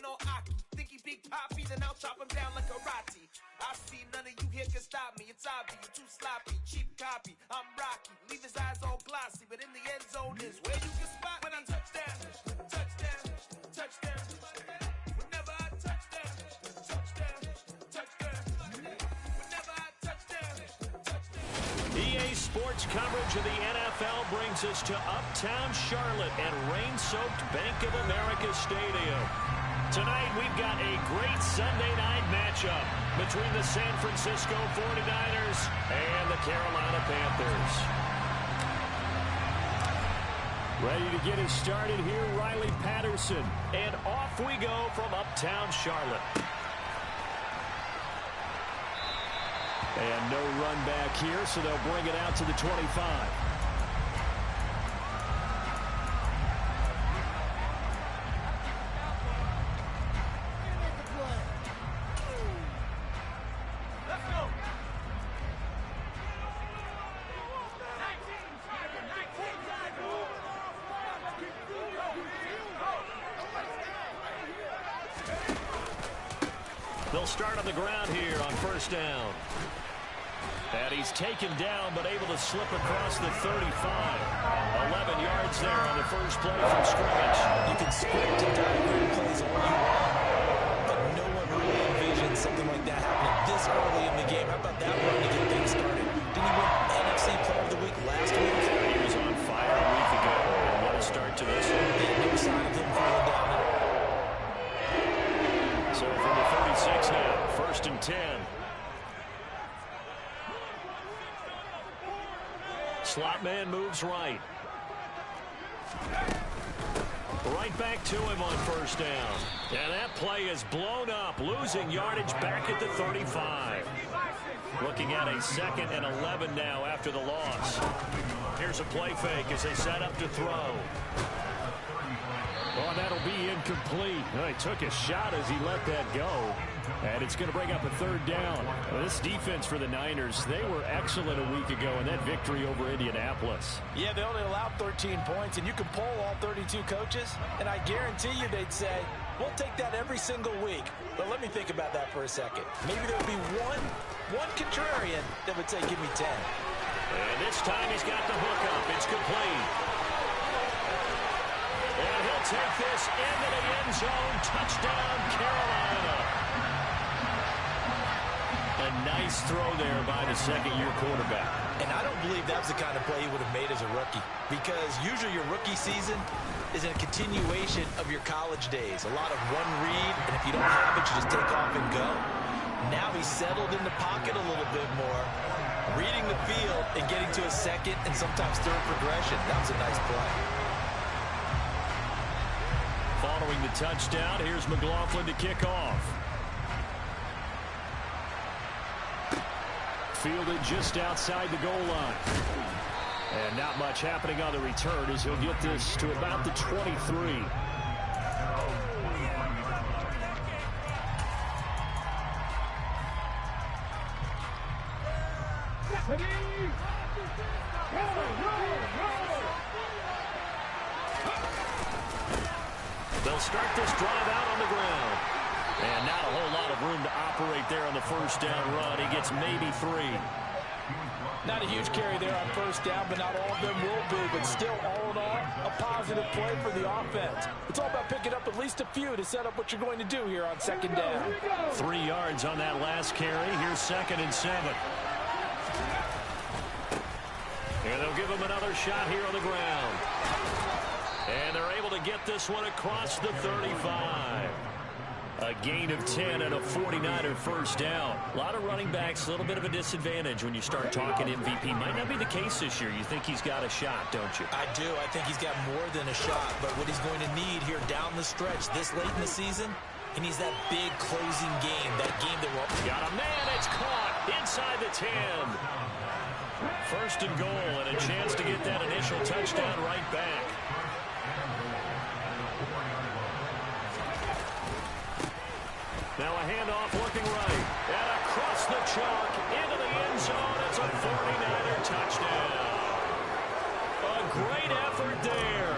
on Aki. Think he Big Poppy, then I'll chop him down like karate. I see none of you here can stop me. It's obvious, you're too sloppy, cheap copy. I'm Rocky, leave his eyes all glossy, but in the end zone is where you can spot when I touchdown, touchdown, touchdown. Whenever I touchdown, touchdown, touchdown. Whenever I touchdown, touchdown. EA Sports coverage of the NFL brings us to Uptown Charlotte at rain-soaked Bank of America Stadium. Tonight, we've got a great Sunday night matchup between the San Francisco 49ers and the Carolina Panthers. Ready to get us started here, Riley Patterson. And off we go from Uptown Charlotte. And no run back here, so they'll bring it out to the 25. They'll start on the ground here on first down. And he's taken down, but able to slip across the 35. 11 yards there on the first play from scrimmage. You can script and diagram plays all you want, but no one really envisioned something like that happening this early in the game. How about that run to get things started? Didn't he win NFC Player of the Week last week? He was on fire a week ago. And what a start to this one. Yeah, no sign of him falling down at all. So from the 36 now, first and 10. Slot man moves right. Right back to him on first down. And that play is blown up, losing yardage back at the 35. Looking at a 2nd and 11 now after the loss. Here's a play fake as they set up to throw. Oh, that'll be incomplete. Well, he took a shot as he let that go. And it's going to bring up a 3rd down. Well, this defense for the Niners, they were excellent a week ago in that victory over Indianapolis. Yeah, they only allowed 13 points, and you can poll all 32 coaches, and I guarantee you they'd say, we'll take that every single week. But let me think about that for a second. Maybe there would be one contrarian that would say, give me 10. And this time he's got the hook up. It's complete. And he'll take this into the end zone. Touchdown, Carolina. A nice throw there by the second-year quarterback. And I don't believe that's the kind of play he would have made as a rookie, because usually your rookie season is a continuation of your college days. A lot of one read, and if you don't have it, you just take off and go. Now he's settled in the pocket a little bit more, reading the field and getting to a second and sometimes third progression. That was a nice play. Following the touchdown, here's McLaughlin to kick off. Fielded just outside the goal line. And not much happening on the return as he'll get this to about the 23. They'll start this drive out on the ground. And not a whole lot of room to operate there on the first down run. He gets maybe 3. Not a huge carry there on first down, but not all of them will be. But still, all in all, a positive play for the offense. It's all about picking up at least a few to set up what you're going to do here on second down. 3 yards on that last carry. Here's 2nd and 7. And they'll give him another shot here on the ground. And they're able to get this one across the 35. A gain of 10 and a 49er first down. A lot of running backs, a little bit of a disadvantage when you start talking MVP. Might not be the case this year. You think he's got a shot, don't you? I do. I think he's got more than a shot. But what he's going to need here down the stretch this late in the season, he needs that big closing game, that game that will... Got a man. It's caught inside the 10. First and goal and a chance to get that initial touchdown right back. Now a handoff looking right. And across the chalk into the end zone. It's a 49er touchdown. A great effort there.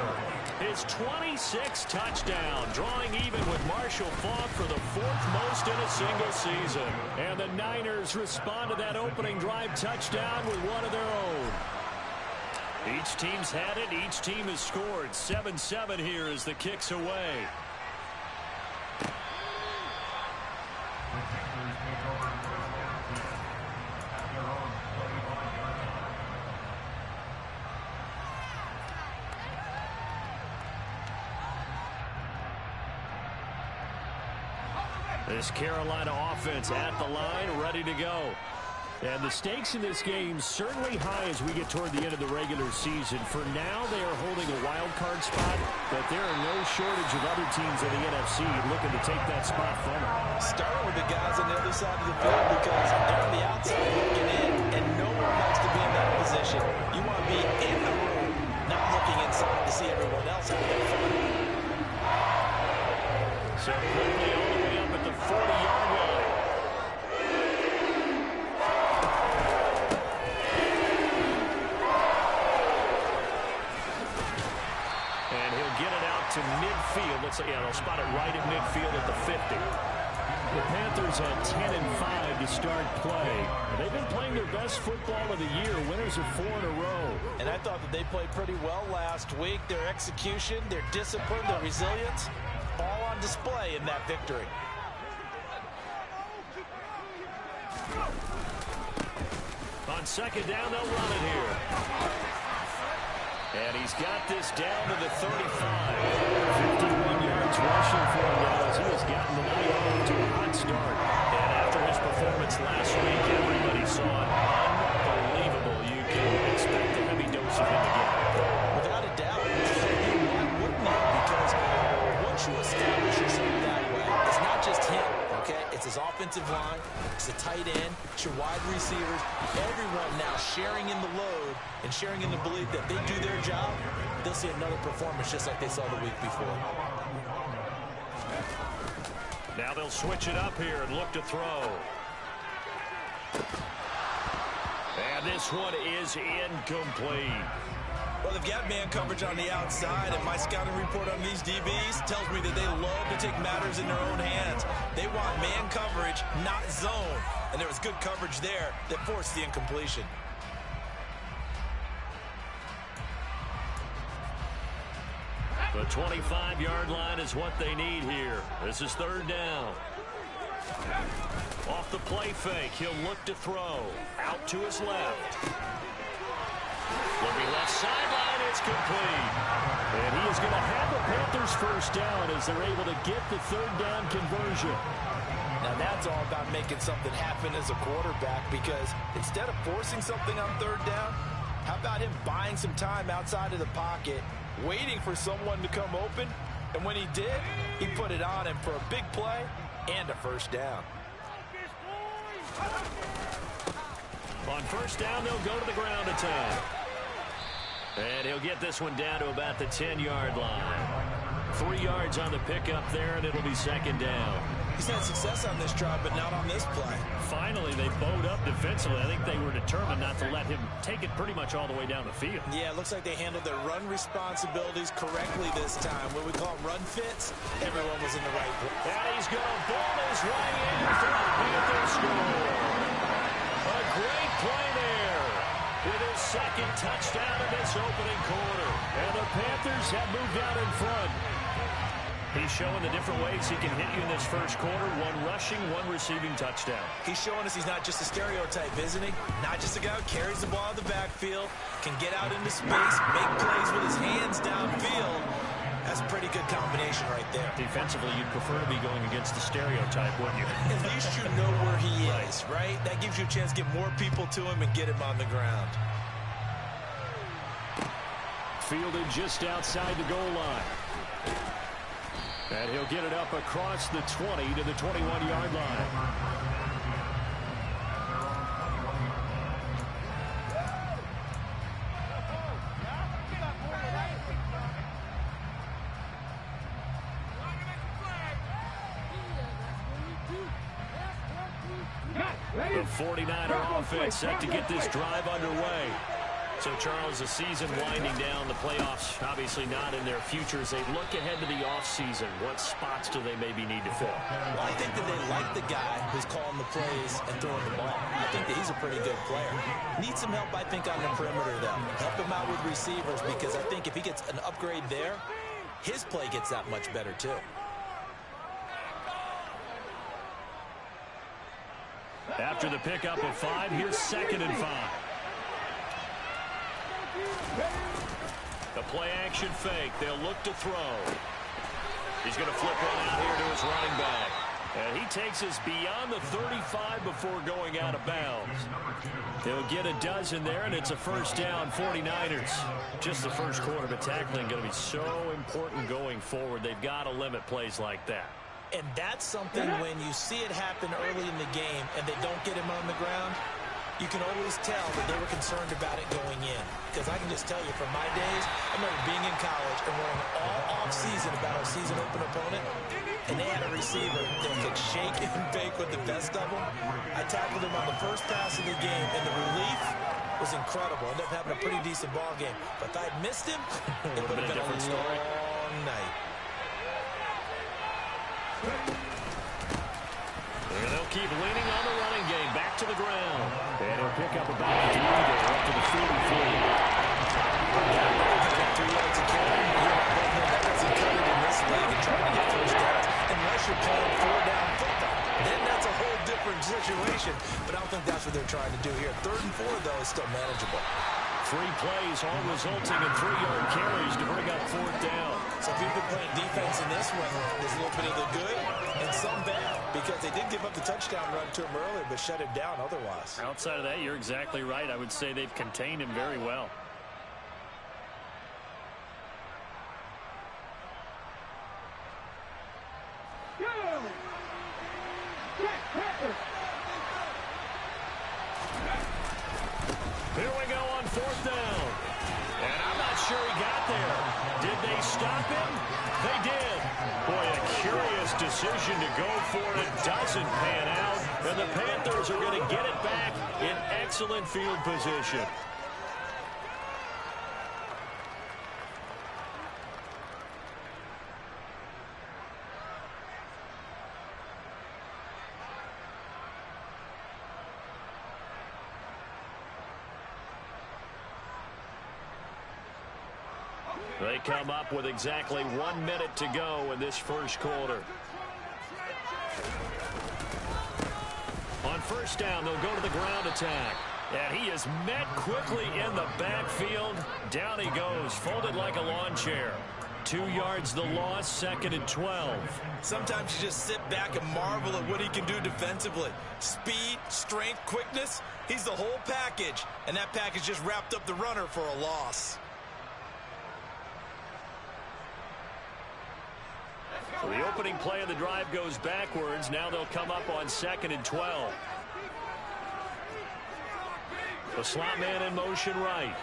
his 26th touchdown, drawing even with Marshall Faulk for the 4th most in a single season. And the Niners respond to that opening drive touchdown with one of their own. Each team's had it. Each team has scored. 7-7 here as the kick's away. This Carolina offense at the line, ready to go. And the stakes in this game certainly high as we get toward the end of the regular season. For now, they are holding a wild card spot, but there are no shortage of other teams in the NFC looking to take that spot from them. Starting with the guys on the other side of the field because they're on the outside looking in, and no one likes to be in that position. You want to be in the room, not looking inside to see everyone else have their fun. So quickly all the way up at the 40-yard line. And he'll get it out to midfield. Let's say, yeah, they'll spot it right at midfield at the 50. The Panthers had 10-5 to start play. They've been playing their best football of the year, winners of 4 in a row. And I thought that they played pretty well last week. Their execution, their discipline, their resilience, all on display in that victory. On second down, they'll run it here. And he's got this down to the 35. 51 yards rushing for him now as he has gotten the night off to a hot start. And after his performance last week, everybody saw it. Unbelievable. You can expect a heavy dose of him again. Without a doubt. Why wouldn't you? Because once you establish yourself that way, it's not just him, okay? It's his offensive line, it's the tight end, it's your wide receivers, everyone now sharing in the load and sharing in the belief that they do their job, they'll see another performance just like they saw the week before. Now they'll switch it up here and look to throw. And this one is incomplete. Well, they've got man coverage on the outside, and my scouting report on these DBs tells me that they love to take matters in their own hands. They want man coverage, not zone. And there was good coverage there that forced the incompletion. The 25-yard line is what they need here. This is third down. Off the play fake, he'll look to throw. Out to his left. Looking left sideline, it's complete. And he is going to have the Panthers first down as they're able to get the third down conversion. Now that's all about making something happen as a quarterback, because instead of forcing something on third down, how about him buying some time outside of the pocket, waiting for someone to come open, and when he did, he put it on him for a big play and a first down. On first down, they'll go to the ground attack. And he'll get this one down to about the 10-yard line. 3 yards on the pickup there, and it'll be second down. He's had success on this drive, but not on this play. Finally, they bowed up defensively. I think they were determined not to let him take it pretty much all the way down the field. Yeah, it looks like they handled their run responsibilities correctly this time. What we call run fits, everyone was in the right place. And he's going to ball his way in for the Panthers score. A great play there with his second touchdown in this opening quarter. And the Panthers have moved out in front. He's showing the different ways he can hit you in this first quarter. 1 rushing, 1 receiving touchdown. He's showing us he's not just a stereotype, isn't he? Not just a guy who carries the ball out of the backfield, can get out into space, make plays with his hands downfield. That's a pretty good combination right there. Defensively, you'd prefer to be going against the stereotype, wouldn't you? At least you know where he is, right? That gives you a chance to get more people to him and get him on the ground. Fielded just outside the goal line. And he'll get it up across the 20 to the 21-yard line. The 49er offense set to get this drive underway. So, Charles, the season winding down, the playoffs obviously not in their futures. They look ahead to the offseason. What spots do they maybe need to fill? Well, I think that they like the guy who's calling the plays and throwing the ball. I think that he's a pretty good player. Needs some help, I think, on the perimeter, though. Help him out with receivers, because I think if he gets an upgrade there, his play gets that much better, too. After the pickup of 5, here's 2nd and 5. The play-action fake. They'll look to throw. He's going to flip one out here to his running back. And he takes us beyond the 35 before going out of bounds. They'll get a dozen there, and it's a first down, 49ers. Just the first quarter, but tackling going to be so important going forward. They've got to limit plays like that. And that's something when you see it happen early in the game and they don't get him on the ground, you can always tell that they were concerned about it going in. Because I can just tell you from my days, I remember being in college and worrying all off-season about our season open opponent, and they had a receiver that could shake and bake with the best of them. I tackled him on the first pass of the game, and the relief was incredible. Ended up having a pretty decent ball game. But if I'd missed him, it would have been a long night. And they'll keep leaning on the running game. Back to the ground. And he'll pick up about 3 there, up to the 43. That doesn't cut it in this league and trying to get first downs unless you're playing 4-down football. Then that's a whole different situation. But I don't think that's what they're trying to do here. 3rd and 4, though, is still manageable. 3 plays, all resulting in 3-yard carries to bring up 4th down. So people playing defense in this one, there's a little bit of the good and some bad, because they did give up the touchdown run to him earlier, but shut him down otherwise. Outside of that, you're exactly right. I would say they've contained him very well. Here we go on 4th down. And I'm not sure he got there. Did they stop him? They did. Boy, a curious decision to go for it. Doesn't pan out. And the Panthers are going to get it back in excellent field position. They come up with exactly 1 minute to go in this first quarter. On first down, they'll go to the ground attack. And he is met quickly in the backfield. Down he goes, folded like a lawn chair. 2 yards the loss, 2nd and 12. Sometimes you just sit back and marvel at what he can do defensively. Speed, strength, quickness, he's the whole package. And that package just wrapped up the runner for a loss. So the opening play of the drive goes backwards. Now they'll come up on 2nd and 12. The slot man in motion right.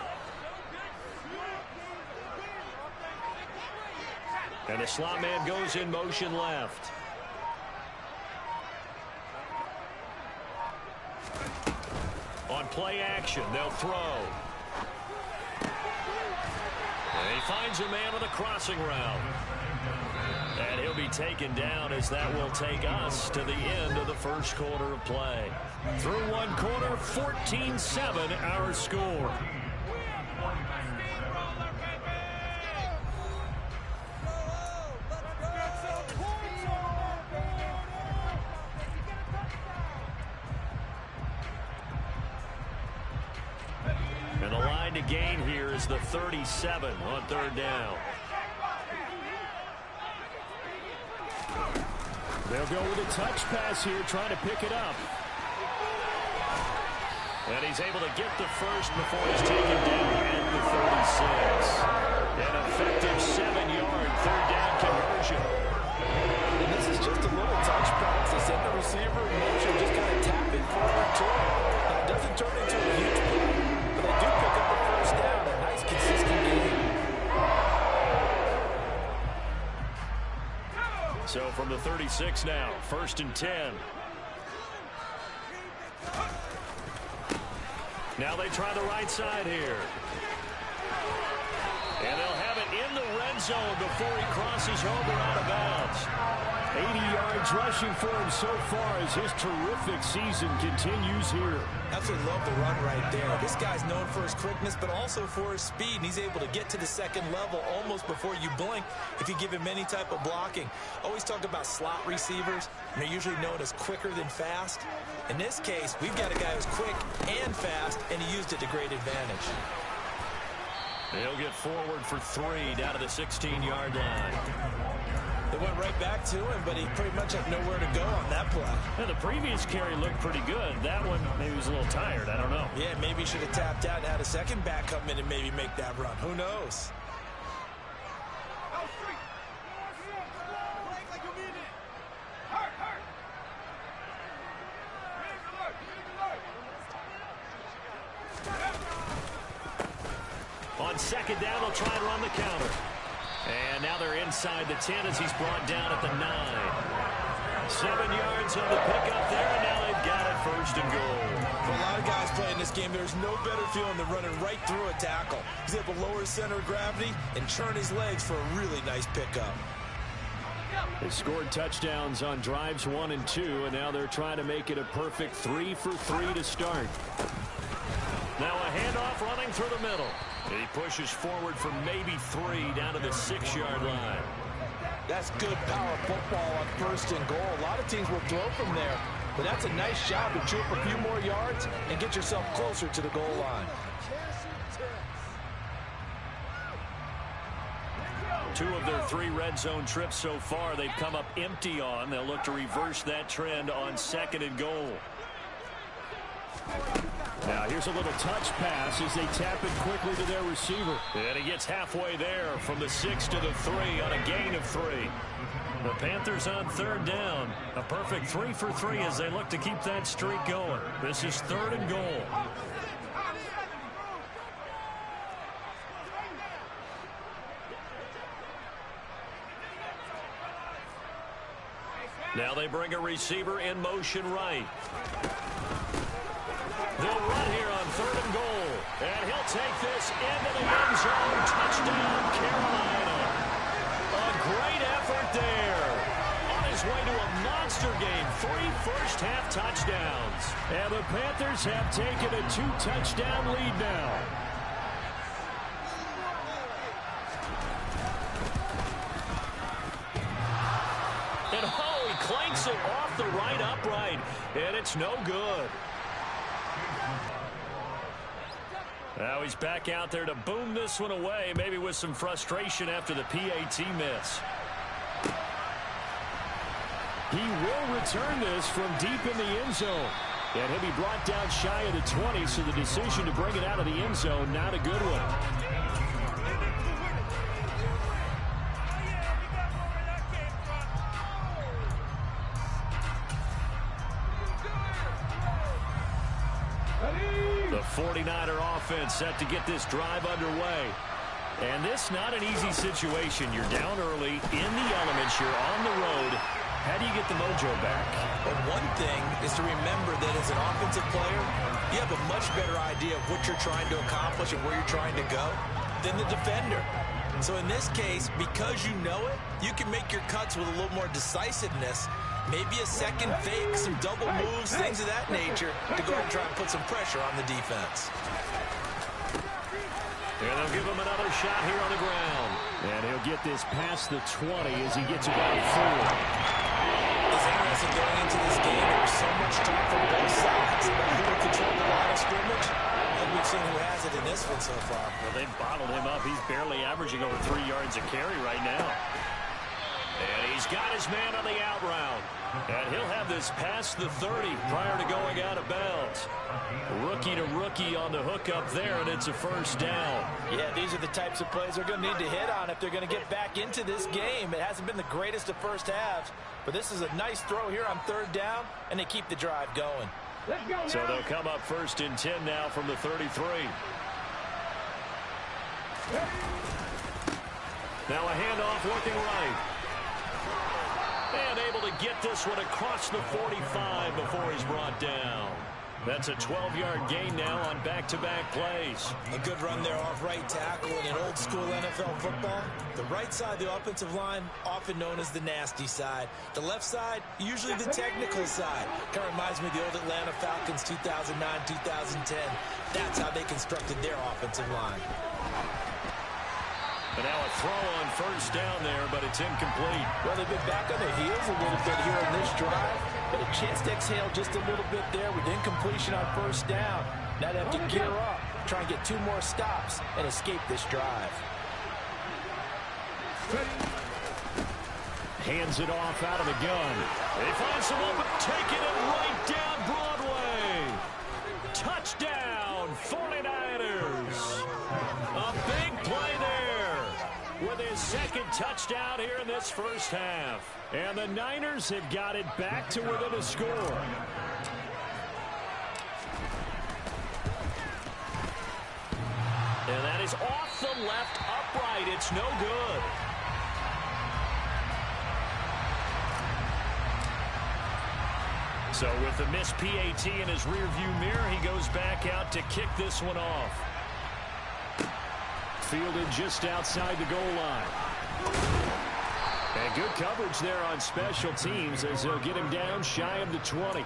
And the slot man goes in motion left. On play action, they'll throw. And he finds a man on the crossing route. And he'll be taken down as that will take us to the end of the first quarter of play. Through 1 quarter, 14-7 our score. And the line to gain here is the 37 on 3rd down. They'll go with a touch pass here, trying to pick it up. And he's able to get the first before he's taken down at the 36. An effective 7-yard 3rd down conversion. And this is just a little touch pass. They send the receiver in motion, just kind of tap it forward to him. Now, it doesn't turn into a huge play, but they do pick up the first down. A nice, consistent game. So from the 36 now, 1st and 10. Now they try the right side here. And they'll have it in the red zone before he crosses over out of bounds. 80 yards rushing for him so far as his terrific season continues here. Absolutely love the run right there. This guy's known for his quickness, but also for his speed. And he's able to get to the second level almost before you blink if you give him any type of blocking. Always talk about slot receivers, and they're usually known as quicker than fast. In this case, we've got a guy who's quick and fast, and he used it to great advantage. He'll get forward for 3 down to the 16-yard line. They went right back to him, but he pretty much had nowhere to go on that play. Yeah, the previous carry looked pretty good. That one, maybe he was a little tired. I don't know. Yeah, maybe he should have tapped out and had a second back come in and maybe make that run. Who knows? On second down, they'll try and run the counter. And now they're inside the 10 as he's brought down at the 9. 7 yards on the pickup there, and now they've got it first and goal. For a lot of guys playing this game, there's no better feeling than running right through a tackle. He's able to lower his center of gravity and churn his legs for a really nice pickup. They scored touchdowns on drives 1 and 2, and now they're trying to make it a perfect 3 for 3 to start. Now a handoff running through the middle. He pushes forward for maybe 3 down to the 6-yard line. That's good power football on first and goal. A lot of teams will throw from there, but that's a nice job to chew up a few more yards and get yourself closer to the goal line. 2 of their 3 red zone trips so far they've come up empty on. They'll look to reverse that trend on second and goal. Now here's a little touch pass as they tap it quickly to their receiver. And he gets halfway there from the 6 to the 3 on a gain of 3. The Panthers on third down. A perfect 3 for 3 as they look to keep that streak going. This is 3rd and goal. Now they bring a receiver in motion right. They'll run here on 3rd and goal. And he'll take this into the end zone. Touchdown, Carolina. A great effort there. On his way to a monster game. 3 first-half touchdowns. And the Panthers have taken a 2-touchdown lead now. And oh, he clanks it off the right upright. And it's no good. Now he's back out there to boom this one away, maybe with some frustration after the PAT miss. He will return this from deep in the end zone. And he'll be brought down shy of the 20, so the decision to bring it out of the end zone, not a good one. The 49er offense set to get this drive underway. And this not an easy situation. You're down early, in the elements, you're on the road. How do you get the mojo back? Well, one thing is to remember that as an offensive player, you have a much better idea of what you're trying to accomplish and where you're trying to go than the defender. So in this case, because you know it, you can make your cuts with a little more decisiveness. Maybe a second fake, some double moves, things of that nature to go ahead and try and put some pressure on the defense. And they'll give him another shot here on the ground. And he'll get this past the 20 as he gets about 4. It's interesting going into this game. There was so much talk from both sides about who would control the line of scrimmage. And we've seen who has it in this one so far. Well, they've bottled him up. He's barely averaging over 3 yards a carry right now. And he's got his man on the out route. And he'll have this past the 30 prior to going out of bounds. Rookie to rookie on the hook up there, and it's a first down. Yeah, these are the types of plays they're going to need to hit on if they're going to get back into this game. It hasn't been the greatest of first halves, but this is a nice throw here on 3rd down, and they keep the drive going. So they'll come up 1st and 10 now from the 33. Now a handoff working right. And able to get this one across the 45 before he's brought down. That's a 12-yard gain now on back-to-back plays. A good run there off right tackle in an old-school NFL football. The right side of the offensive line, often known as the nasty side. The left side, usually the technical side. Kind of reminds me of the old Atlanta Falcons 2009-2010. That's how they constructed their offensive line. And now a throw on first down there, but it's incomplete. Well, they've been back on their heels a little bit here in this drive, but a chance to exhale just a little bit there with incompletion on first down. Now they have to gear up, try and get 2 more stops and escape this drive. Hands it off out of the gun. He finds some open, taking it right down Broadway. Touchdown, 49ers. A big play there with his second touchdown here in this first half. And the Niners have got it back to within a score. And that is off the left upright. It's no good. So with the missed PAT in his rearview mirror, he goes back out to kick this one off. Fielded just outside the goal line. And good coverage there on special teams as they'll get him down shy of the 20.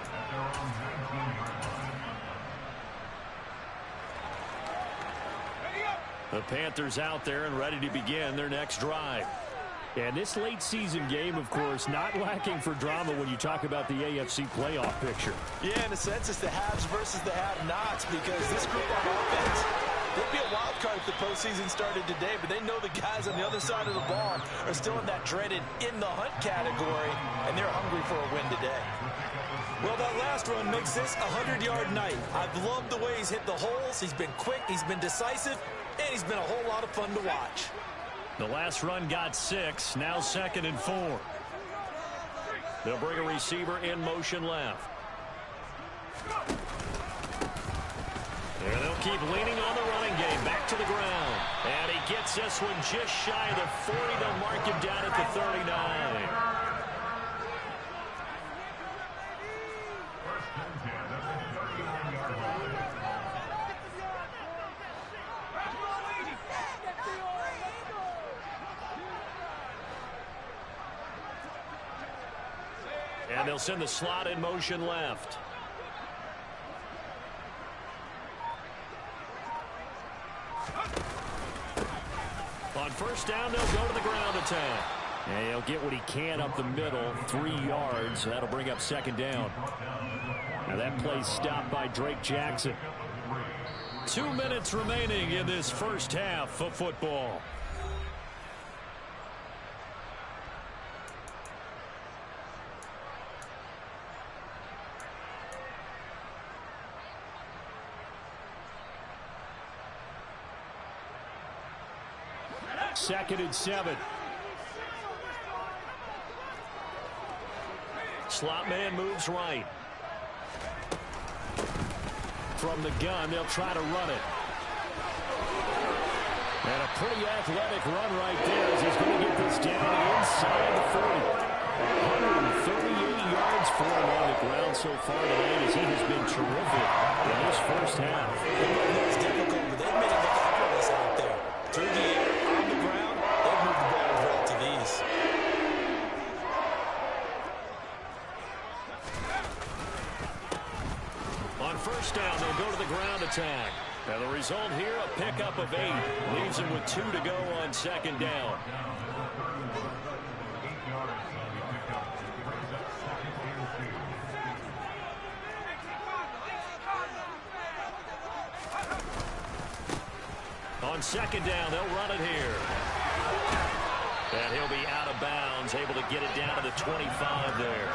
The Panthers out there and ready to begin their next drive. And this late season game, of course, not lacking for drama when you talk about the AFC playoff picture. Yeah, in a sense, it's the haves versus the have-nots, because this group on offense, they'd be a wild card if the postseason started today, but they know the guys on the other side of the ball are still in that dreaded in-the-hunt category, and they're hungry for a win today. Well, that last run makes this a 100-yard night. I've loved the way he's hit the holes. He's been quick, he's been decisive, and he's been a whole lot of fun to watch. The last run got 6, now 2nd and 4. They'll bring a receiver in motion left. And they'll keep leaning on the running game. Back to the ground. And he gets this one just shy of the 40. They'll mark him down at the 39. And they'll send the slot in motion left. On first down, they'll go to the ground attack. And he'll get what he can up the middle, 3 yards. That'll bring up 2nd down. Now that play stopped by Drake Jackson. 2 minutes remaining in this first half of football. Second and 7. Slot man moves right. From the gun, they'll try to run it. And a pretty athletic run right there as he's going to get this down inside the 40. 138 yards for him on the ground so far today as he has been terrific in this first half. It's difficult, but they've made it look effortless out there. Through the air, on the ground, they've moved the ball with relative ease. On first down, they'll go to the ground attack. And the result here, a pickup of 8. Leaves him with 2 to go on 2nd down. On 2nd down, they'll run it here. And he'll be out of bounds, able to get it down to the 25 there.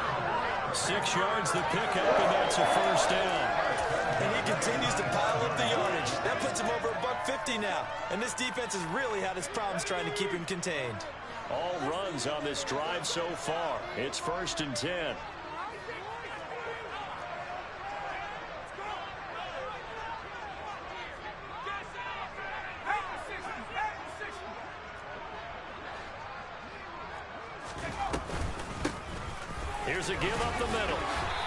6 yards the pickup, and that's a first down. And he continues to pile up the yardage. That puts him over $150 now. And this defense has really had its problems trying to keep him contained. All runs on this drive so far. It's 1st and 10. Here's a give up the middle.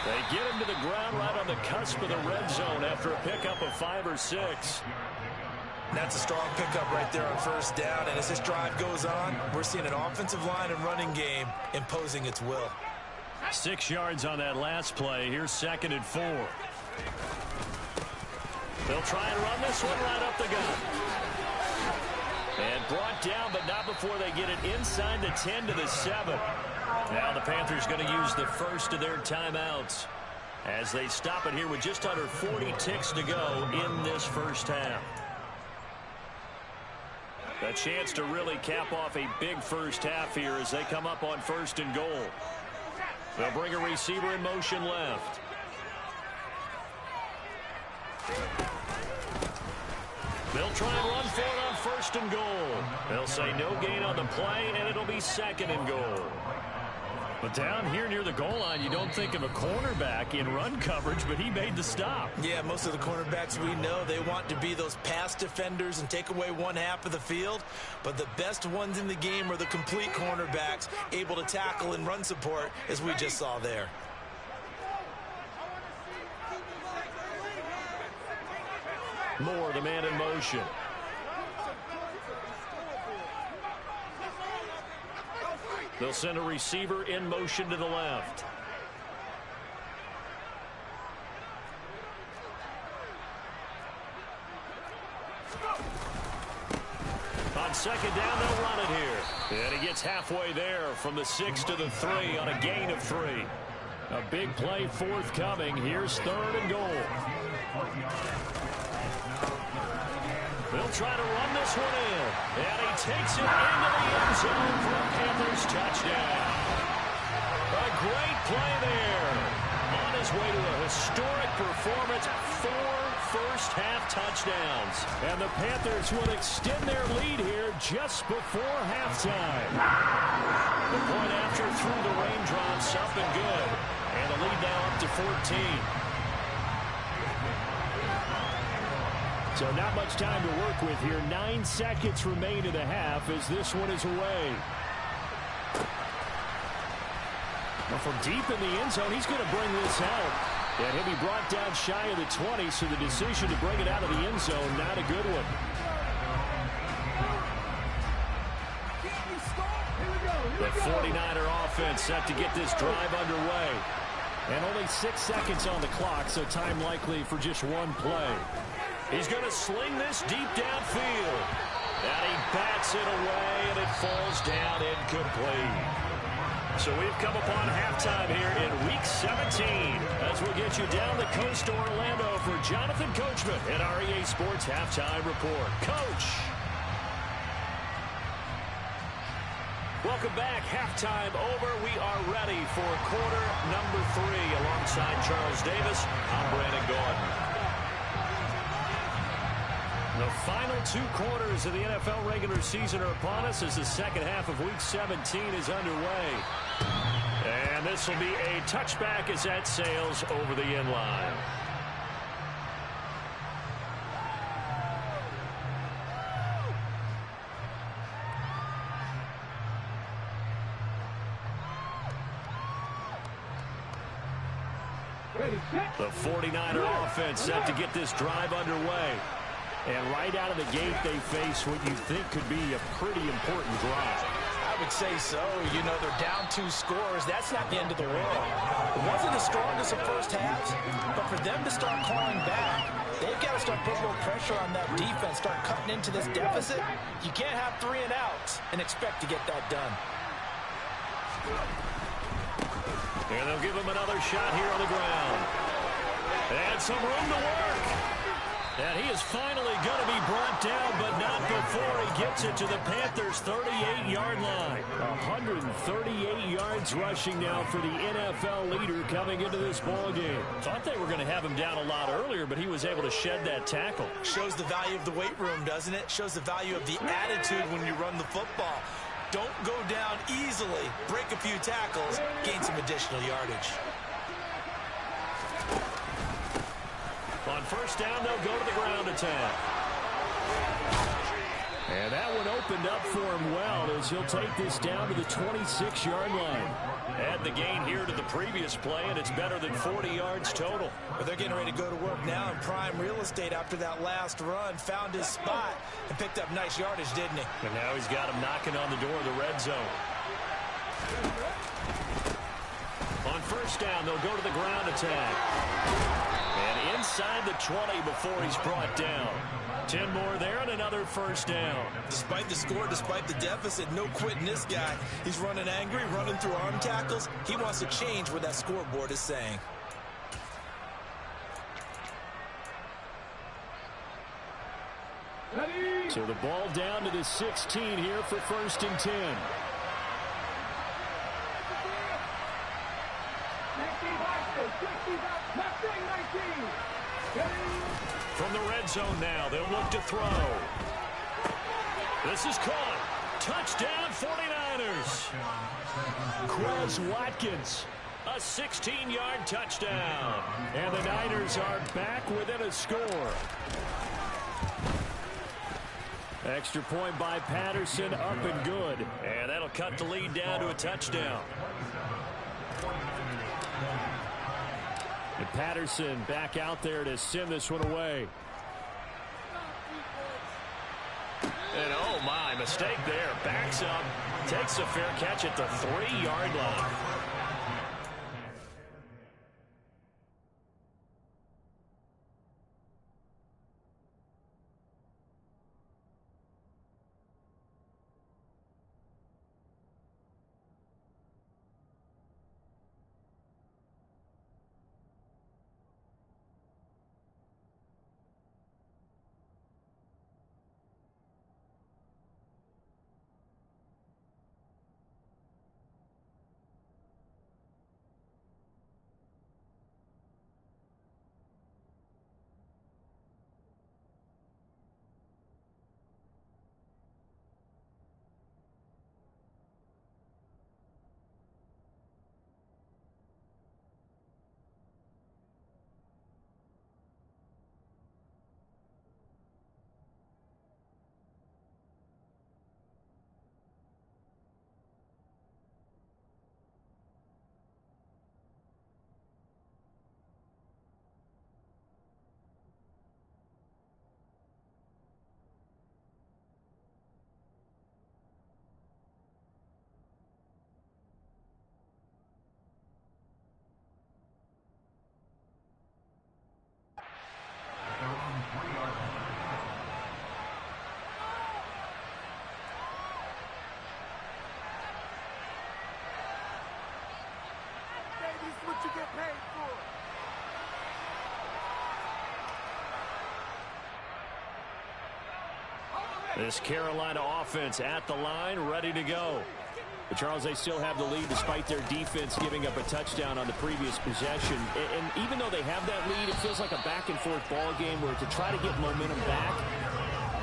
They get him to the ground right on the cusp of the red zone after a pickup of 5 or 6. That's a strong pickup right there on first down. And as this drive goes on, we're seeing an offensive line and running game imposing its will. 6 yards on that last play. Here's 2nd and 4. They'll try and run this one right up the gut. And brought down, but not before they get it inside the 10 to the 7. Now the Panthers going to use the first of their timeouts as they stop it here with just under 40 ticks to go in this first half. A chance to really cap off a big first half here as they come up on 1st and goal. They'll bring a receiver in motion left. They'll try and run for it on 1st and goal. They'll say no gain on the play, and it'll be 2nd and goal. But down here near the goal line, you don't think of a cornerback in run coverage, but he made the stop. Yeah, most of the cornerbacks we know, they want to be those pass defenders and take away one half of the field. But the best ones in the game are the complete cornerbacks, able to tackle and run support, as we just saw there. Moore, the man in motion. They'll send a receiver in motion to the left. On 2nd down, they'll run it here. And he gets halfway there from the 6 to the 3 on a gain of 3. A big play forthcoming. Here's 3rd and goal. They'll try to run this one in. And he takes it into the end zone for a Panthers touchdown. A great play there. On his way to a historic performance, 4 first-half touchdowns. And the Panthers will extend their lead here just before halftime. The point after through the raindrops, up and good. And the lead now up to 14. So not much time to work with here. 9 seconds remain in the half as this one is away. Well, from deep in the end zone, he's going to bring this out. And he'll be brought down shy of the 20, so the decision to bring it out of the end zone, not a good one. The 49er offense set to get this drive underway. And only 6 seconds on the clock, so time likely for just one play. He's going to sling this deep downfield. And he bats it away, and it falls down incomplete. So we've come upon halftime here in Week 17 as we'll get you down the coast to Orlando for Jonathan Coachman at our EA Sports Halftime Report. Coach. Welcome back. Halftime over. We are ready for quarter number 3 alongside Charles Davis. I'm Brandon Gordon. The final 2 quarters of the NFL regular season are upon us as the second half of Week 17 is underway. And this will be a touchback as that sails over the end line. The 49er offense set to get this drive underway. And right out of the gate, they face what you think could be a pretty important drive. I would say so. You know, they're down 2 scores. That's not the end of the world. It wasn't the strongest of first halves, but for them to start clawing back, they've got to start putting a little pressure on that defense, start cutting into this deficit. You can't have 3 and outs and expect to get that done. And they'll give him another shot here on the ground. And some room to work. And he is finally going to be brought down, but not before he gets it to the Panthers' 38-yard line. 138 yards rushing now for the NFL leader coming into this ballgame. Thought they were going to have him down a lot earlier, but he was able to shed that tackle. Shows the value of the weight room, doesn't it? Shows the value of the attitude when you run the football. Don't go down easily. Break a few tackles. Gain some additional yardage. On first down, they'll go to the ground attack. And that one opened up for him well as he'll take this down to the 26-yard line. Add the gain here to the previous play, and it's better than 40 yards total. But they're getting ready to go to work now in prime real estate after that last run. Found his spot and picked up nice yardage, didn't he? And now he's got him knocking on the door of the red zone. On first down, they'll go to the ground attack. And inside the 20 before he's brought down. 10 more there and another first down. Despite the score, despite the deficit, no quitting this guy. He's running angry, running through arm tackles. He wants to change what that scoreboard is saying. So the ball down to the 16 here for first and 10. From the red zone now, they'll look to throw. This is caught. Touchdown 49ers. Quez Watkins. A 16-yard touchdown. And the Niners are back within a score. Extra point by Patterson, up and good. And that'll cut the lead down to a touchdown. And Patterson back out there to send this one away. And oh my, mistake there. Backs up, takes a fair catch at the 3-yard line. This Carolina offense at the line, ready to go. But Charles, they still have the lead despite their defense giving up a touchdown on the previous possession. And even though they have that lead, it feels like a back-and-forth ball game where to try to get momentum back,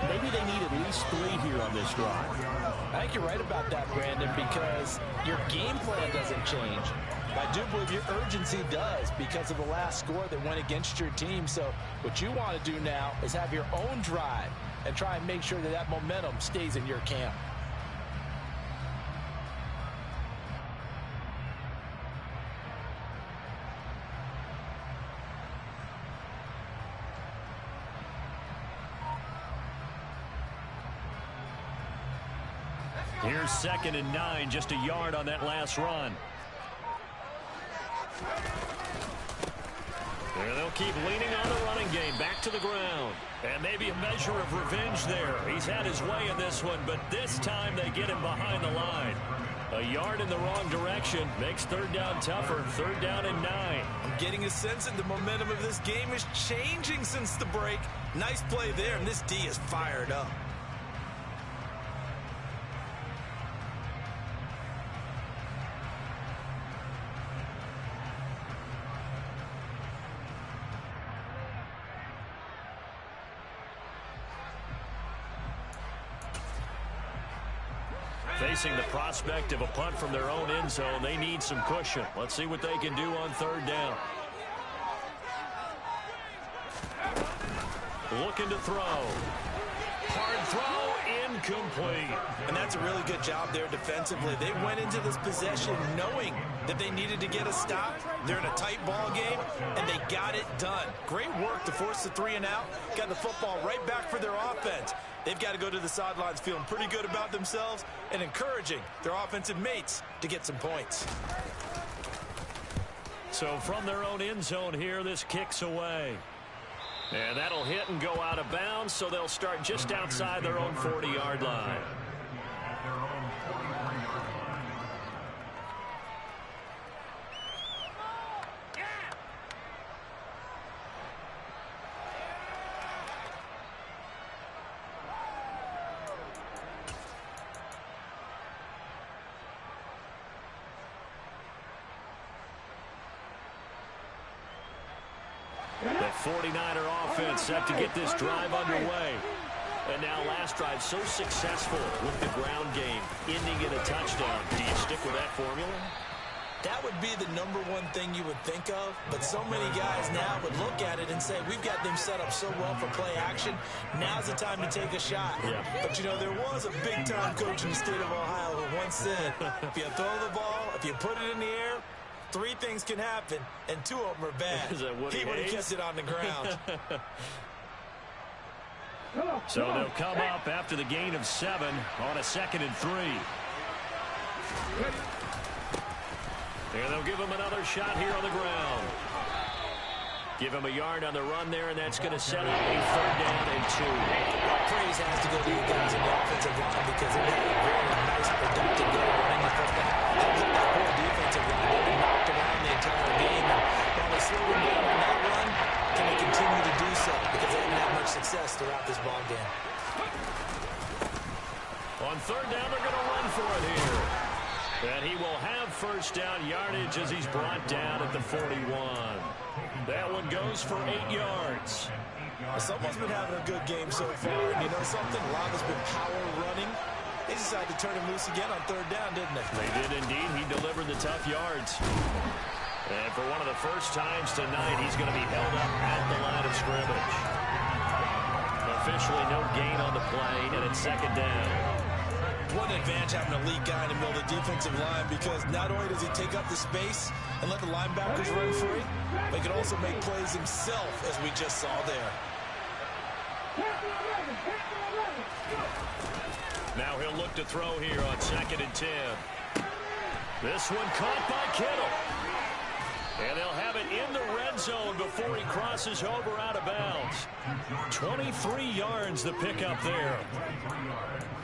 maybe they need at least 3 here on this drive. I think you're right about that, Brandon, because your game plan doesn't change. I do believe your urgency does because of the last score that went against your team. So what you want to do now is have your own drive and try and make sure that that momentum stays in your camp. Here's 2nd and 9, just a yard on that last run. There they'll keep leaning on the running game, back to the ground. And maybe a measure of revenge there. He's had his way in this one, but this time they get him behind the line. A yard in the wrong direction makes 3rd down tougher. 3rd down and 9. I'm getting a sense that the momentum of this game is changing since the break. Nice play there, and this D is fired up. Facing the prospect of a punt from their own end zone, they need some cushion. Let's see what they can do on 3rd down. Looking to throw. Hard throw incomplete. And that's a really good job there defensively. They went into this possession knowing that they needed to get a stop. They're in a tight ball game, and they got it done. Great work to force the 3 and out. Got the football right back for their offense. They've got to go to the sidelines feeling pretty good about themselves and encouraging their offensive mates to get some points. So from their own end zone here, this kicks away. And that'll hit and go out of bounds, so they'll start just outside their own 40-yard line. The 49er offense set to get this drive underway. And now last drive so successful with the ground game, ending in a touchdown. Do you stick with that formula? That would be the number one thing you would think of, but so many guys now would look at it and say, we've got them set up so well for play action, now's the time to take a shot. Yeah. But, you know, there was a big-time coach in the state of Ohio who once said, if you throw the ball, if you put it in the air, 3 things can happen, and 2 of them are bad. He would have kept it on the ground. So they'll come up after the gain of 7 on a 2nd and 3. And they'll give him another shot here on the ground. Give him a yard on the run there, and that's going to set up a 3rd down and 2. Praise has to go to you guys in the offensive line because they had a very nice, productive game running the football. That whole defensive line, they've been knocked around the entire game. And while they slowed them down on that run, can they continue to do so? Because they haven't had much success throughout this ball game. On 3rd down, they're going to run for it here. And he will have 1st down yardage as he's brought down at the 41. That one goes for 8 yards. Someone's been having a good game so far. And you know something? Lava's been power running. They decided to turn him loose again on 3rd down, didn't they? They did indeed. He delivered the tough yards. And for one of the first times tonight, he's going to be held up at the line of scrimmage. Officially no gain on the play, and it's 2nd down. What an advantage having an elite guy in the middle of the defensive line, because not only does he take up the space and let the linebackers run free, but he can also make plays himself, as we just saw there. Now he'll look to throw here on 2nd and 10. This one caught by Kittle. And they'll have it in the red zone before he crosses over out of bounds. 23 yards the pickup there.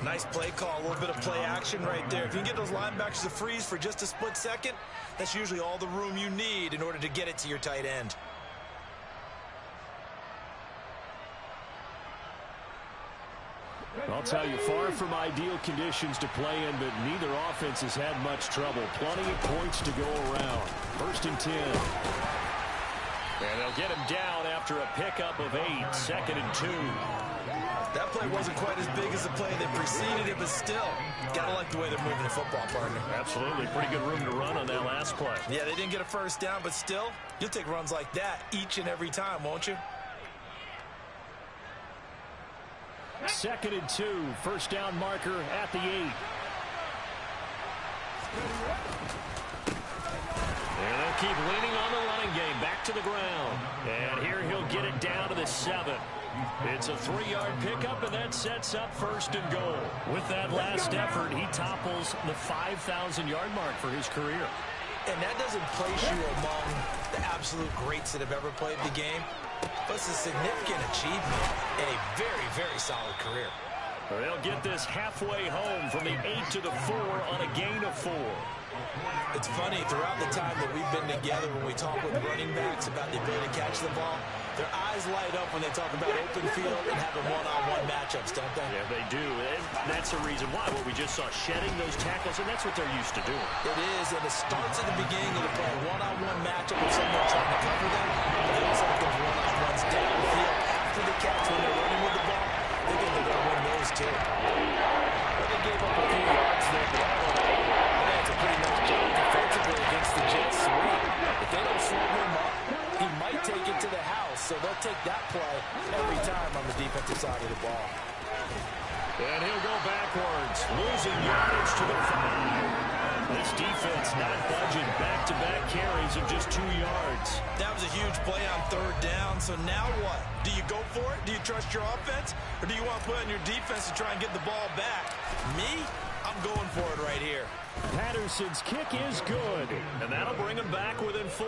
Nice play call, a little bit of play action right there. If you can get those linebackers to freeze for just a split second, that's usually all the room you need in order to get it to your tight end. I'll tell you, far from ideal conditions to play in, but neither offense has had much trouble. Plenty of points to go around. 1st and 10. And they'll get him down after a pickup of 8, 2nd and 2. That play wasn't quite as big as the play that preceded it, but still, gotta like the way they're moving the football, partner. Absolutely. Pretty good room to run on that last play. Yeah, they didn't get a 1st down, but still, you'll take runs like that each and every time, won't you? 2nd and 2. 1st down marker at the 8. And they'll keep leaning on the running game. Back to the ground. And here he'll get it down to the 7. It's a 3-yard pickup, and that sets up 1st and goal. With that last effort, he topples the 5,000-yard mark for his career. And that doesn't place you among the absolute greats that have ever played the game, but it's a significant achievement and a very, very solid career. They'll get this halfway home from the 8 to the 4 on a gain of 4. It's funny, throughout the time that we've been together, when we talk with running backs about the ability to catch the ball, their eyes light up when they talk about open field and having one-on-one matchups, don't they? Yeah, they do. And that's the reason why. What we just saw, shedding those tackles, and that's what they're used to doing. It is, and it starts at the beginning of the play. One-on-one matchup with someone trying to cover them, but they also have those one-on-ones downfield after the catch when they're running with the ball. They think they're going to win those, too. But they gave up a few yards there, but that's a pretty nice job defensively against the Jets sweep. If they don't slow him up, he might take it to the house, so they'll take that play every time on the defensive side of the ball. And he'll go backwards, losing yardage to the 5. This defense not budging. Back-to-back carries of just 2 yards. That was a huge play on 3rd down, so now what? Do you go for it? Do you trust your offense? Or do you want to put on your defense to try and get the ball back? Me? I'm going for it right here. Patterson's kick is good. And that'll bring him back within 4.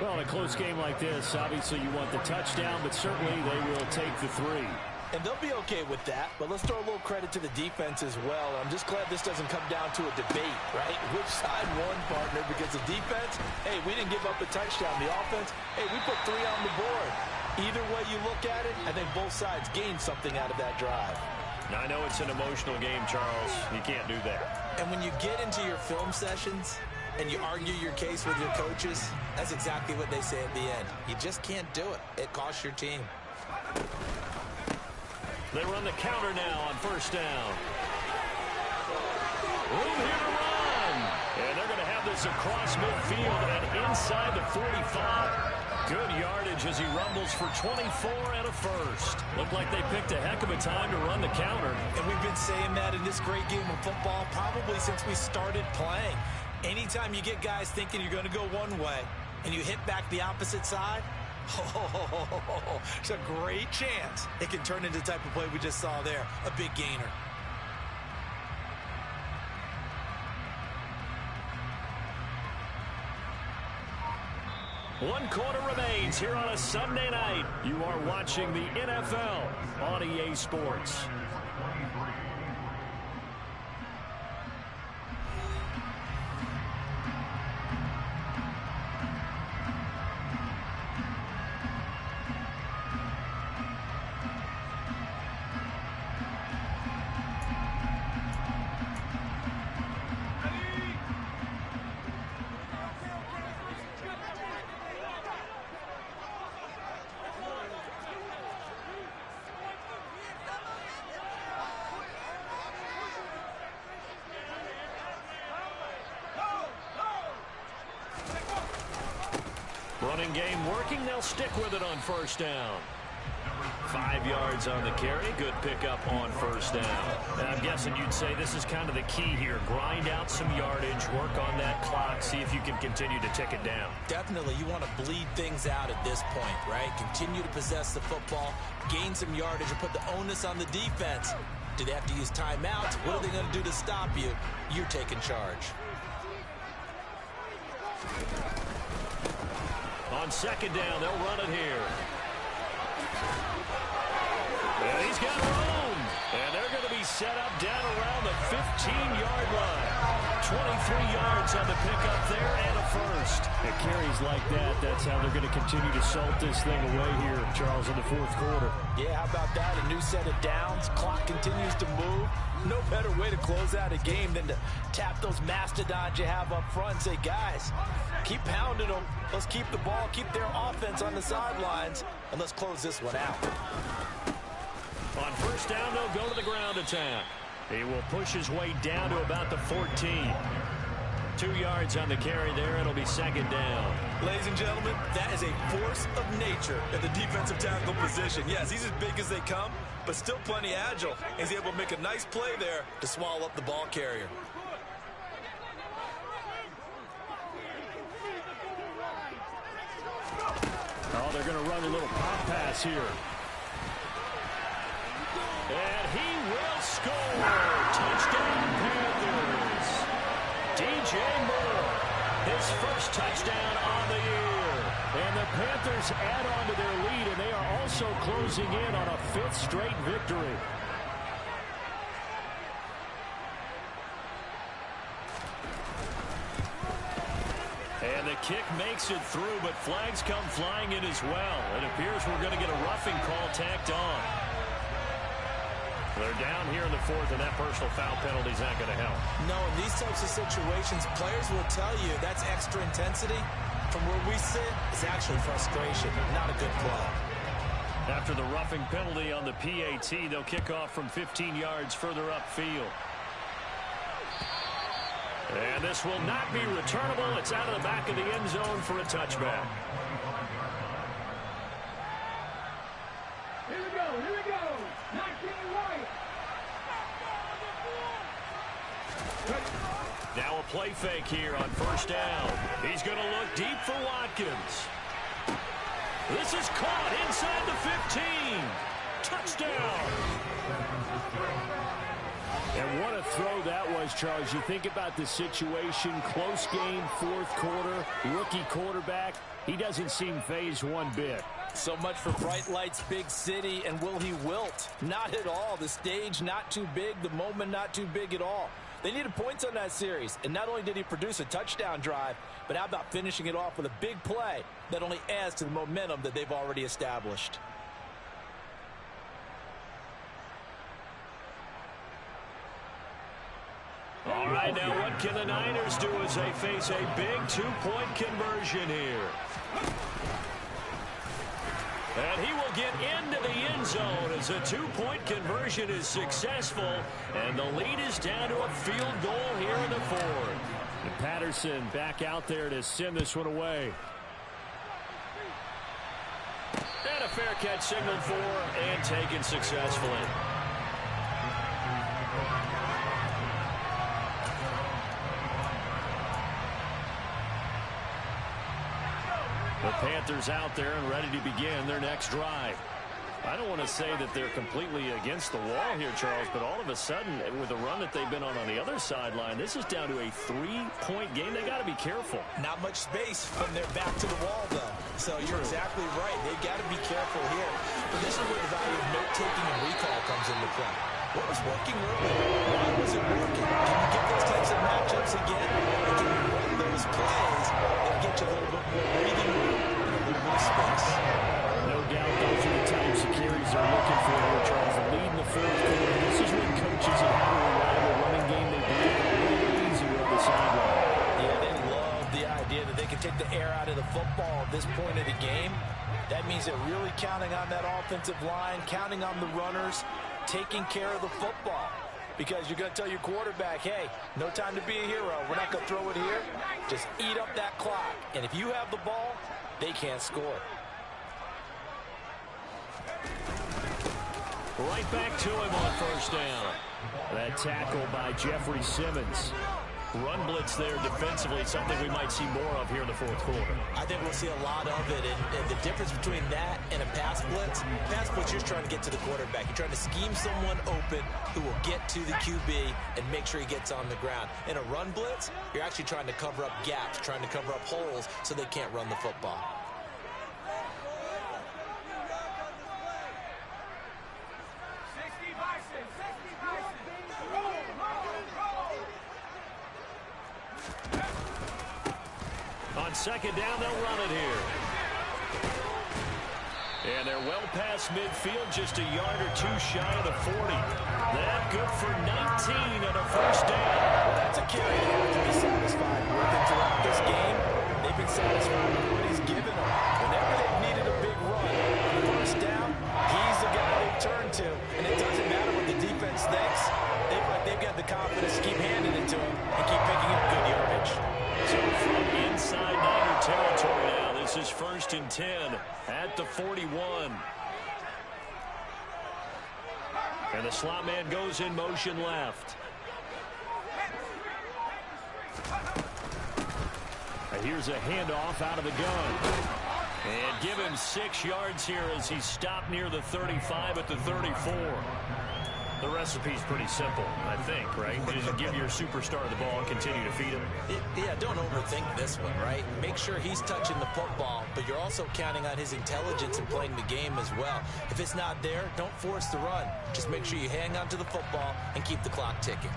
Well, in a close game like this, obviously you want the touchdown, but certainly they will take the 3. And they'll be okay with that, but let's throw a little credit to the defense as well. I'm just glad this doesn't come down to a debate, right? Which side won, partner? Because the defense, hey, we didn't give up a touchdown. The offense, hey, we put 3 on the board. Either way you look at it, I think both sides gained something out of that drive. Now, I know it's an emotional game, Charles. You can't do that. And when you get into your film sessions and you argue your case with your coaches, that's exactly what they say at the end. You just can't do it. It costs your team. They run the counter now on 1st down. Room here to run. And they're going to have this across midfield and inside the 45. Good yardage as he rumbles for 24 and a first. Looked like they picked a heck of a time to run the counter. And we've been saying that in this great game of football probably since we started playing. Anytime you get guys thinking you're going to go one way and you hit back the opposite side, it's a great chance it can turn into the type of play we just saw there, a big gainer. One quarter remains here on a Sunday night. You are watching the NFL on EA Sports. Running game working. They'll stick with it on 1st down. 5 yards on the carry. Good pickup on 1st down. And I'm guessing you'd say this is kind of the key here. Grind out some yardage, work on that clock, see if you can continue to tick it down. Definitely. You want to bleed things out at this point, right? Continue to possess the football, gain some yardage, and put the onus on the defense. Do they have to use timeouts? What are they going to do to stop you? You're taking charge. On 2nd down, they'll run it here. And he's got room. And they're going to be set up down around the 15-yard line. 23 yards on the pickup there and a first. At carries like that, that's how they're going to continue to salt this thing away here, Charles, in the 4th quarter. Yeah, how about that? A new set of downs. Clock continues to move. No better way to close out a game than to tap those mastodons you have up front and say, guys, keep pounding them. Let's keep the ball, keep their offense on the sidelines, and let's close this one out. On 1st down, they'll go to the ground attack. He will push his way down to about the 14. 2 yards on the carry there. It'll be 2nd down. Ladies and gentlemen, that is a force of nature at the defensive tackle position. Yes, he's as big as they come, but still plenty agile. He's able to make a nice play there to swallow up the ball carrier. Oh, they're going to run a little pop pass here. And he will score. Touchdown, Panthers. DJ Moore, his first touchdown on the year. And the Panthers add on to their lead, and they are also closing in on a 5th straight victory. And the kick makes it through, but flags come flying in as well. It appears we're going to get a roughing call tacked on. They're down here in the 4th, and that personal foul penalty is not going to help. No, in these types of situations, players will tell you that's extra intensity. From where we sit, it's actually frustration, not a good play. After the roughing penalty on the PAT, they'll kick off from 15 yards further upfield. And this will not be returnable. It's out of the back of the end zone for a touchback. Here we go. 19 right. Now a play fake here on first down. He's going to look deep for Watkins. This is caught inside the 15. Touchdown. And what a throw that was, Charles. You think about the situation, close game, fourth quarter, rookie quarterback. He doesn't seem fazed one bit. So much for bright lights, big city, and will he wilt? Not at all. The stage not too big, the moment not too big at all. They needed points on that series, and not only did he produce a touchdown drive, but how about finishing it off with a big play that only adds to the momentum that they've already established. All right, now what can the Niners do as they face a big two-point conversion here? And he will get into the end zone as a two-point conversion is successful, and the lead is down to a field goal here in the fourth. And Patterson back out there to send this one away. And a fair catch signaled for and taken successfully. The Panthers out there and ready to begin their next drive. I don't want to say that they're completely against the wall here, Charles, but all of a sudden, with the run that they've been on the other sideline, this is down to a 3-point game. They got to be careful. Not much space from their back to the wall, though. So you're exactly right. They've got to be careful here. But this is where the value of note-taking and recall comes into play. What was working earlier? Why was it working? Can you get those types of matchups again? And can you run those plays that get you a little bit more breathing room and a little bit of space? No doubt those are the types of carries they're looking for here, Charles. The lead in the fourth quarter. This is when coaches have had a reliable running game. They believe it a little easier on the sideline. Yeah, they love the idea that they can take the air out of the football at this point of the game. That means they're really counting on that offensive line, counting on the runners, taking care of the football. Because you're going to tell your quarterback, hey, no time to be a hero. We're not going to throw it here. Just eat up that clock. And if you have the ball, they can't score. Right back to him on first down. That tackle by Jeffrey Simmons. Run blitz there defensively, something we might see more of here in the fourth quarter. I think we'll see a lot of it, and the difference between that and a pass blitz, you're trying to get to the quarterback. You're trying to scheme someone open who will get to the QB and make sure he gets on the ground. In a run blitz, you're actually trying to cover up gaps, trying to cover up holes so they can't run the football. On second down, they'll run it here. And they're well past midfield, just a yard or two shy of the 40. That good for 19 and a first down. Well, that's a carry they have to be satisfied with. And throughout this game, they've been satisfied with what he's given them. Whenever they've needed a big run, first down, he's the guy they turn to. And it doesn't matter what the defense thinks. They've got the confidence to keep handing it to him and keep picking up good yardage. So from inside Niner territory now, this is 1st and 10 at the 41. And the slot man goes in motion left. And here's a handoff out of the gun. And give him 6 yards here as he's stopped near the 35 at the 34. The recipe's pretty simple, I think, right? Just give your superstar the ball and continue to feed him. Yeah, don't overthink this one, right? Make sure he's touching the football, but you're also counting on his intelligence in playing the game as well. If it's not there, don't force the run. Just make sure you hang on to the football and keep the clock ticking.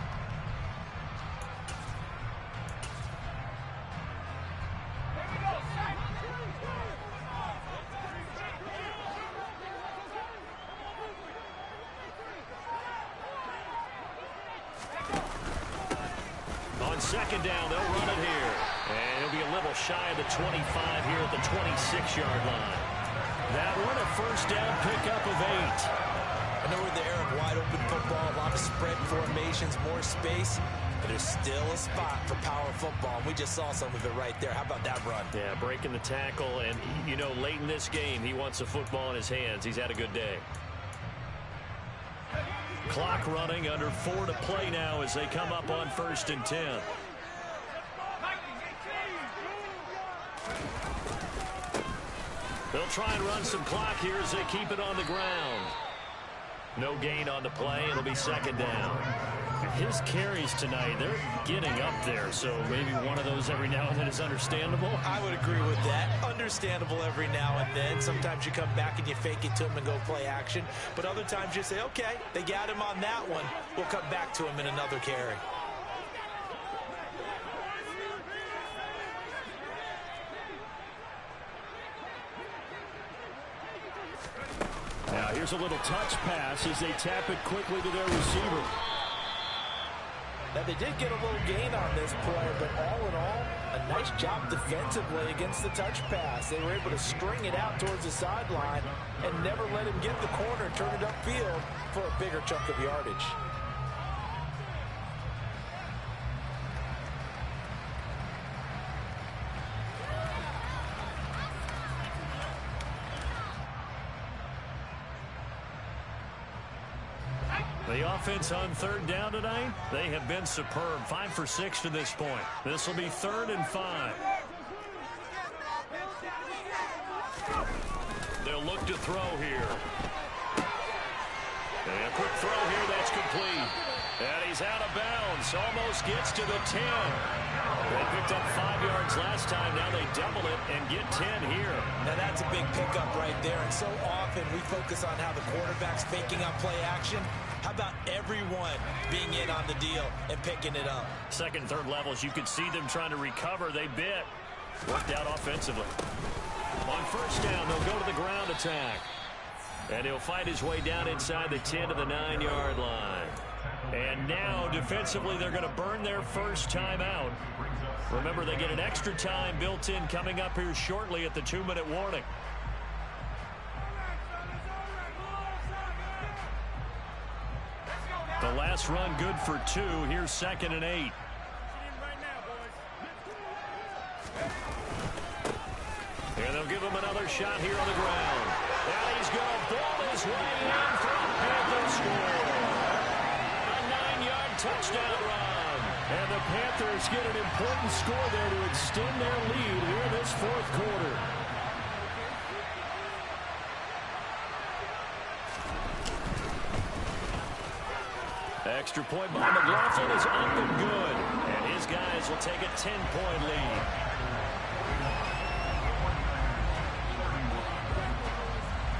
Second down, they'll run it here. And it'll be a little shy of the 25 here at the 26-yard line. That one a first down pickup of 8. I know we're in the era of wide-open football, a lot of spread formations, more space, but there's still a spot for power football, and we just saw some of it right there. How about that run? Yeah, breaking the tackle, and, you know, late in this game, he wants the football in his hands. He's had a good day. Clock running, under 4 to play now as they come up on 1st and 10. They'll try and run some clock here as they keep it on the ground. No gain on the play. It'll be second down. His carries tonight, they're getting up there, so maybe one of those every now and then is understandable. I would agree with that. Understandable every now and then. Sometimes you come back and you fake it to him and go play action. But other times you say, okay, they got him on that one. We'll come back to him in another carry. Now here's a little touch pass as they tap it quickly to their receiver. Now, they did get a little gain on this play, but all in all, a nice job defensively against the touch pass. They were able to string it out towards the sideline and never let him get the corner and turn it upfield for a bigger chunk of yardage. The offense on third down tonight, they have been superb. 5 for 6 to this point. This will be 3rd and 5. They'll look to throw here. And a quick throw here that's complete. And he's out of bounds. Almost gets to the 10. They picked up 5 yards last time. Now they double it and get 10 here. Now that's a big pickup right there. And so often we focus on how the quarterback's faking up play action. How about everyone being in on the deal and picking it up? Second, third levels, you could see them trying to recover. They bit. Worked out offensively. On first down, they'll go to the ground attack. And he'll fight his way down inside the 10 to the 9-yard line. And now, defensively, they're going to burn their first time out. Remember, they get an extra time built in coming up here shortly at the 2-minute warning. The last run good for 2. Here's 2nd and 8. And they'll give him another shot here on the ground. And he's going to ball his way in for a Panthers score. A 9-yard touchdown run. And the Panthers get an important score there to extend their lead here in this 4th quarter. Extra point by McLaughlin is up and good. And his guys will take a 10-point lead.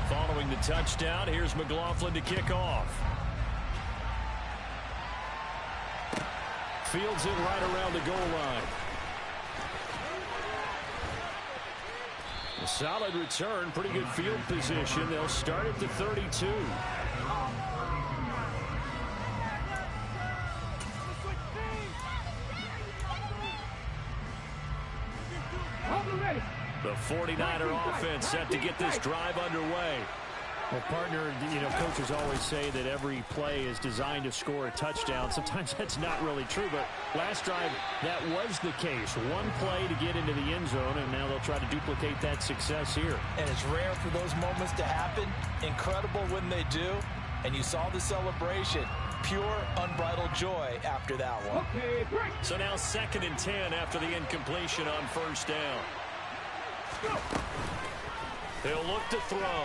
Following the touchdown, here's McLaughlin to kick off. Fields it right around the goal line. A solid return, pretty good field position. They'll start at the 32. The 49er offense set to get this drive underway. Well, partner, coaches always say that every play is designed to score a touchdown. Sometimes that's not really true, but last drive, that was the case. One play to get into the end zone, and now they'll try to duplicate that success here. And it's rare for those moments to happen. Incredible when they do. And you saw the celebration. Pure, unbridled joy after that one. So now 2nd and 10 after the incompletion on first down. He'll look to throw.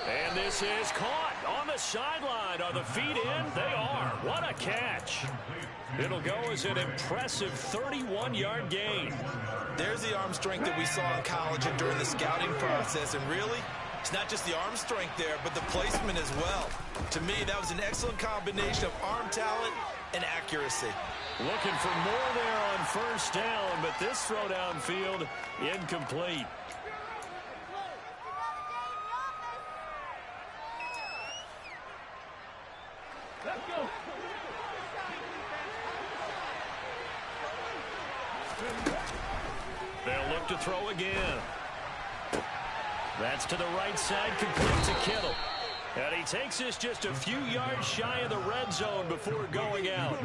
And this is caught on the sideline. Are the feet in? They are. What a catch. It'll go as an impressive 31-yard gain. There's the arm strength that we saw in college and during the scouting process. And really, it's not just the arm strength there, but the placement as well. To me, that was an excellent combination of arm talent and accuracy. Looking for more there on first down, but this throw downfield incomplete. Let's go. They'll look to throw again. That's to the right side, complete to Kittle. And he takes this just a few yards shy of the red zone before going out.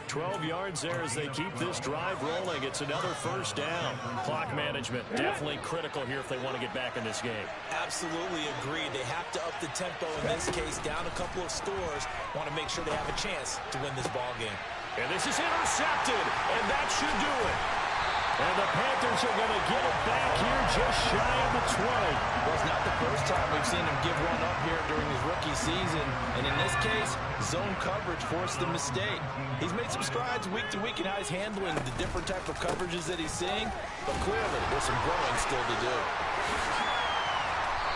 12 yards there as they keep this drive rolling. It's another first down. Clock management definitely critical here if they want to get back in this game. Absolutely agreed. They have to up the tempo in this case, down a couple of scores. Want to make sure they have a chance to win this ball game. And this is intercepted, and that should do it. And the Panthers are going to get it back here just shy of the 20. Well, it's not the first time we've seen him give one up here during his rookie season. And in this case, zone coverage forced the mistake. He's made some strides week to week in how he's handling the different type of coverages that he's seeing. But clearly, there's some growing still to do.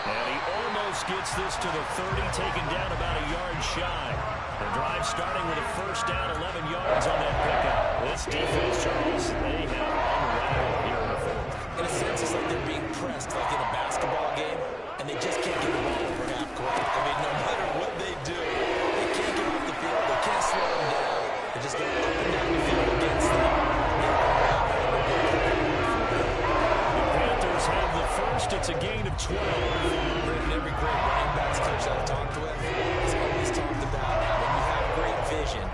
And he almost gets this to the 30, taken down about a yard shy. The drive starting with a first down, 11 yards on that pickup. This defense, Charles, they have unraveled here in the fourth. In a sense, it's like they're being pressed like in a basketball game, and they just can't get the ball over half court. I mean, no matter what they do, they can't get off the field. They can't slow them down. They just go up and down the field against them. The Panthers have the first. It's a gain of 12. Every great running backs coach I've talked with has always talked about when you have great vision,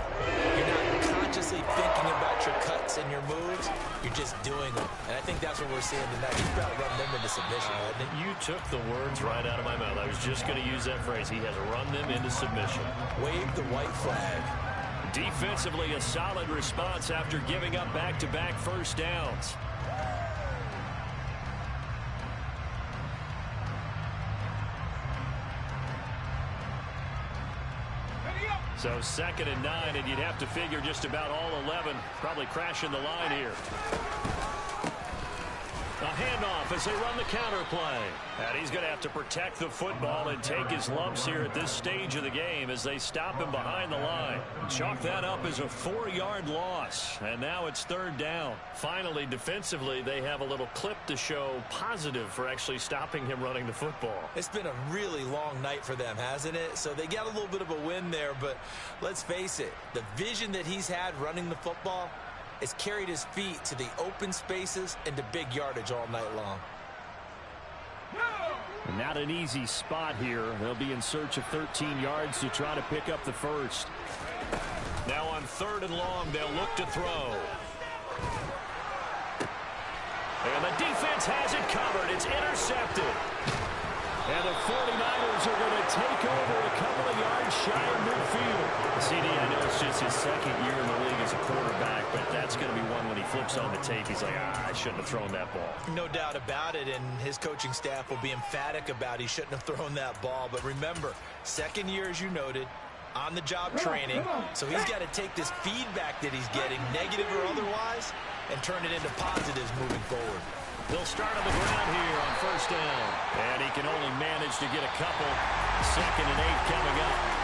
you're not consciously thinking about your cuts and your moves, you're just doing them. And I think that's what we're seeing tonight. He's got to run them into submission, hasn't he? You took the words right out of my mouth. I was just going to use that phrase. He has run them into submission. Wave the white flag. Defensively, a solid response after giving up back-to-back first downs. So 2nd and 9, and you'd have to figure just about all 11 probably crashing the line here. A handoff as they run the counter play. And he's going to have to protect the football and take his lumps here at this stage of the game as they stop him behind the line. Chalk that up as a 4-yard loss. And now it's 3rd down. Finally, defensively, they have a little clip to show positive for actually stopping him running the football. It's been a really long night for them, hasn't it? So they got a little bit of a win there, but let's face it, the vision that he's had running the football has carried his feet to the open spaces and to big yardage all night long. Not an easy spot here. They'll be in search of 13 yards to try to pick up the first. Now on 3rd and long, they'll look to throw. And the defense has it covered. It's intercepted. And the 49ers are going to take over a couple of yards shy of midfield. CD, I know it's just his 2nd year in the league as a quarterback, but that's going to be one when he flips on the tape. He's like, I shouldn't have thrown that ball. No doubt about it, and his coaching staff will be emphatic about he shouldn't have thrown that ball. But remember, 2nd year, as you noted, on-the-job training, so he's got to take this feedback that he's getting, negative or otherwise, and turn it into positives moving forward. They'll start on the ground here on 1st down. And he can only manage to get a couple. 2nd and 8 coming up.